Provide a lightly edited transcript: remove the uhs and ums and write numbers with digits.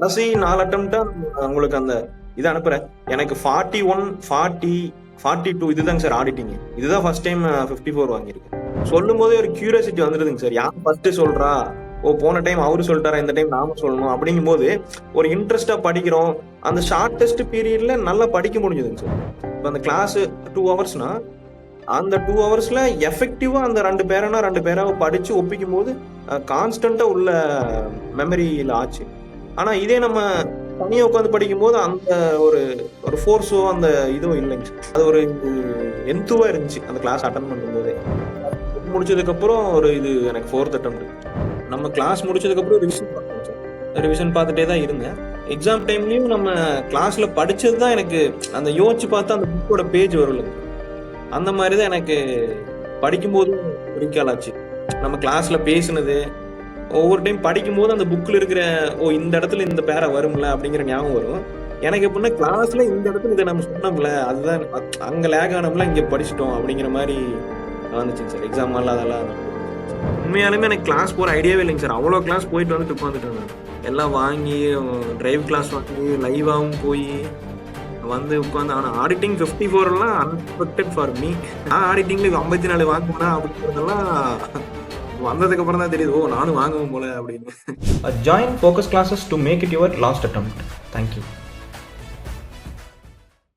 கடைசி 4 அட்டம்ப்டா உங்களுக்கு அந்த இது அனுப்புறேன். எனக்கு 41, 40, 42 இதுதாங்க சார் ஆடிட்டிங். இதுதான் ஃபர்ஸ்ட் டைம் 54 வாங்கியிருக்கேன். சொல்லும் போதே ஒரு கியூரியாசிட்டி வந்துருதுங்க சார். யார் ஃபர்ஸ்ட் சொல்றா? ஓ போன டைம் அவரு சொல்லிட்டாரா, இந்த டைம் நாம சொல்லணும் அப்படிங்கும் போது ஒரு இன்ட்ரெஸ்டா படிக்கிறோம். அந்த ஷார்டஸ்ட் பீரியட்ல நல்லா படிக்க முடிஞ்சதுங்க சார். இப்போ அந்த கிளாஸ் 2 ஹவர்ஸ்னா அந்த 2 ஹவர்ஸ்ல எஃபெக்டிவா அந்த 2 பேரனா 2 பேராவை படிச்சு ஒப்பிக்கும் போது கான்ஸ்டன்டா உள்ள மெமரியில ஆச்சு. ஆனா இதே நம்ம தனியா உட்காந்து படிக்கும் போது அந்த ஒரு ஒரு ஃபோர்ஸோ அந்த இதுவும் இல்லைங்க சார். அது ஒரு எந்துவா இருந்துச்சு அந்த கிளாஸ் அட்டன் பண்ணும்போதே. முடிச்சதுக்கு அப்புறம் ஒரு இது எனக்கு 4th அட்டெம்ப்ட். நம்ம கிளாஸ் முடிச்சதுக்கு அப்புறம் ரிவிஷன் பார்த்தோம் சார். ரிவிஷன் பார்த்துட்டே தான் இருந்தேன். எக்ஸாம் டைம்லயும் நம்ம கிளாஸ்ல படிச்சது தான் எனக்கு அந்த யோசிச்சு பார்த்தா அந்த புக்கோட பேஜ் வரும்ல, அந்த மாதிரி தான் எனக்கு படிக்கும்போது ரீகால் ஆச்சு. நம்ம கிளாஸ்ல பேசுனது ஒவ்வொரு டைம் படிக்கும்போது அந்த புக்கில் இருக்கிற ஓ இந்த இடத்துல இந்த பேரை வரும்ல அப்படிங்கிற ஞாபகம் வரும். எனக்கு எப்படின்னா கிளாஸ்ல இந்த இடத்துல இதை நம்ம சொன்னோம்ல, அதுதான் அங்க லேக் ஆனோம்ல, இங்க படிச்சிட்டோம் அப்படிங்கிற மாதிரி வந்துச்சுங்க சார். எக்ஸாம் அதெல்லாம் உண்மையாலுமே எனக்கு கிளாஸ் போகிற ஐடியாவே இல்லைங்க சார். அவ்வளோ கிளாஸ் போயிட்டு வந்துட்டு உட்காந்துட்டு இருந்தேன். எல்லாம் வாங்கி டிரைவ் கிளாஸ் வாங்கி லைவாகவும் போய் வந்து உட்காந்து. ஆனால் ஆடிட்டிங் 54 அன்எக்ஸ்பெக்டட் ஃபார் மீ. நான் ஆடிட்டிங்ல 54 வாங்குவேனா அப்படிங்கிறதெல்லாம் வந்ததுக்கு அப்புறம் தான் தெரியுது, ஓ நானும் வாங்குவோம் போல அப்படின்னு. Join focus classes to make it your last attempt. Thank you.